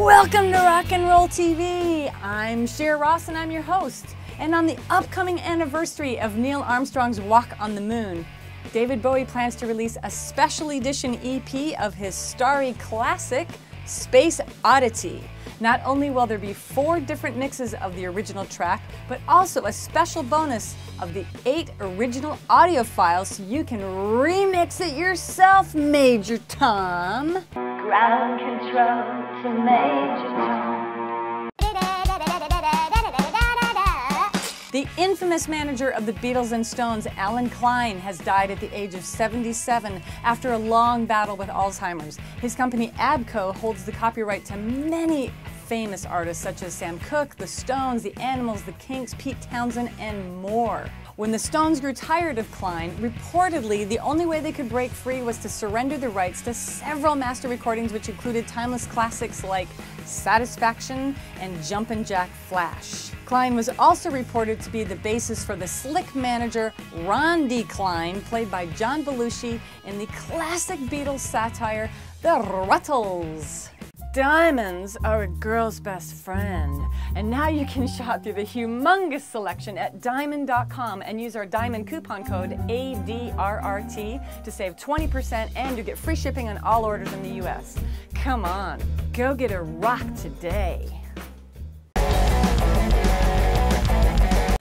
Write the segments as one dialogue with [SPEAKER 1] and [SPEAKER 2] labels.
[SPEAKER 1] Welcome to Rock and Roll TV. I'm Cher Ross and I'm your host. And on the upcoming anniversary of Neil Armstrong's Walk on the Moon, David Bowie plans to release a special edition EP of his starry classic, Space Oddity. Not only will there be 4 different mixes of the original track, but also a special bonus of the 8 original audio files so you can remix it yourself, Major Tom.
[SPEAKER 2] Ground control to Major Tom.
[SPEAKER 1] The infamous manager of the Beatles and Stones, Klein, has died at the age of 77 after a long battle with Alzheimer's. His company ABCO holds the copyright to many famous artists such as Sam Cooke, the Stones, the Animals, the Kinks, Pete Townsend, and more. When the Stones grew tired of Klein, reportedly the only way they could break free was to surrender the rights to several master recordings which included timeless classics like Satisfaction and Jumpin' Jack Flash. Klein was also reported to be the basis for the slick manager Ron D. Klein, played by John Belushi in the classic Beatles satire, The Ruttles. Diamonds are a girl's best friend, and now you can shop through the humongous selection at diamond.com and use our Diamond coupon code ADRRT to save 20% and you get free shipping on all orders in the US. Come on, go get a rock today.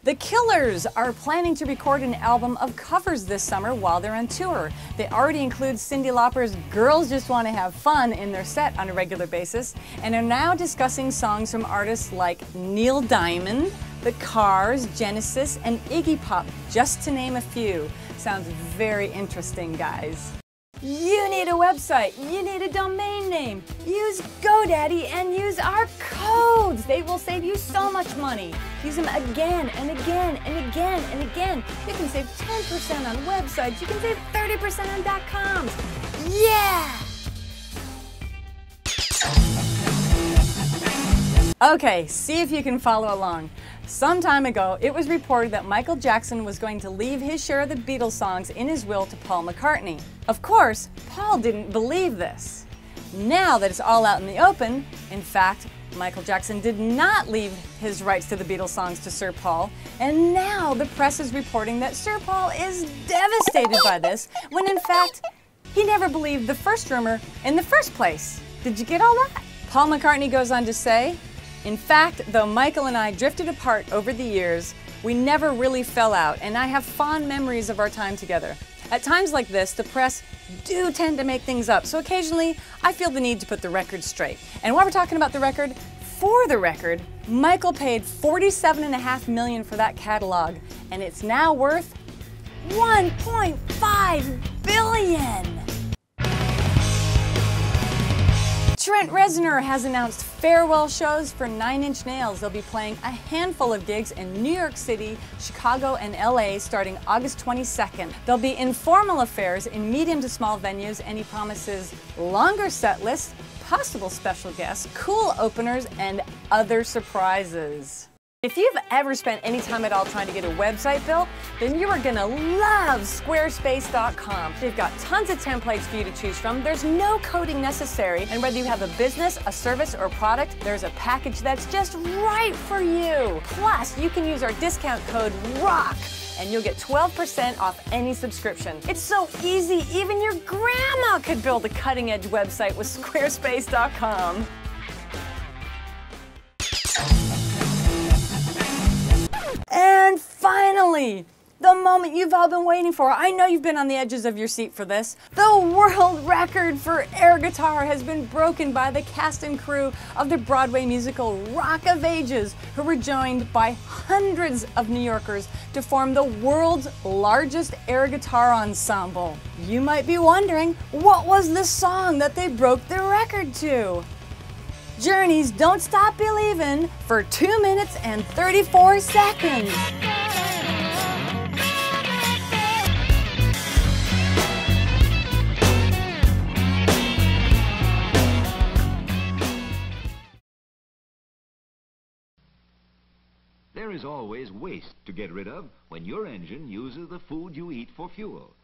[SPEAKER 1] The Killers are planning to record an album of covers this summer while they're on tour. They already include Cyndi Lauper's Girls Just Want to Have Fun in their set on a regular basis and are now discussing songs from artists like Neil Diamond, The Cars, Genesis, and Iggy Pop, just to name a few. Sounds very interesting, guys. You need a website, you need a domain name. Use GoDaddy and use our codes. They will save you so much money. Use them again and again and again and again. You can save 10% on websites. You can save 30% on .coms. Yeah! Okay, see if you can follow along. Some time ago, it was reported that Michael Jackson was going to leave his share of the Beatles songs in his will to Paul McCartney. Of course, Paul didn't believe this. Now that it's all out in the open, in fact, Michael Jackson did not leave his rights to the Beatles songs to Sir Paul, and now the press is reporting that Sir Paul is devastated by this, when in fact, he never believed the first rumor in the first place. Did you get all that? Paul McCartney goes on to say, "In fact, though Michael and I drifted apart over the years, we never really fell out, and I have fond memories of our time together. At times like this, the press do tend to make things up, so occasionally I feel the need to put the record straight." And while we're talking about the record, for the record, Michael paid $47.5 million for that catalog, and it's now worth $1.5 billion. Trent Reznor has announced farewell shows for 9 Inch Nails. They'll be playing a handful of gigs in New York City, Chicago, and LA starting August 22nd. There'll be informal affairs in medium to small venues, and he promises longer set lists, possible special guests, cool openers, and other surprises. If you've ever spent any time at all trying to get a website built, then you are gonna love Squarespace.com. They've got tons of templates for you to choose from. There's no coding necessary, and whether you have a business, a service, or a product, there's a package that's just right for you. Plus, you can use our discount code ROCK, and you'll get 12% off any subscription. It's so easy, even your grandma could build a cutting-edge website with Squarespace.com. And finally, the moment you've all been waiting for. I know you've been on the edges of your seat for this. The world record for air guitar has been broken by the cast and crew of the Broadway musical Rock of Ages, who were joined by hundreds of New Yorkers to form the world's largest air guitar ensemble. You might be wondering, what was the song that they broke the record to? Journey's Don't Stop Believin' for 2 minutes and 34 seconds.
[SPEAKER 3] There is always waste to get rid of when your engine uses the food you eat for fuel.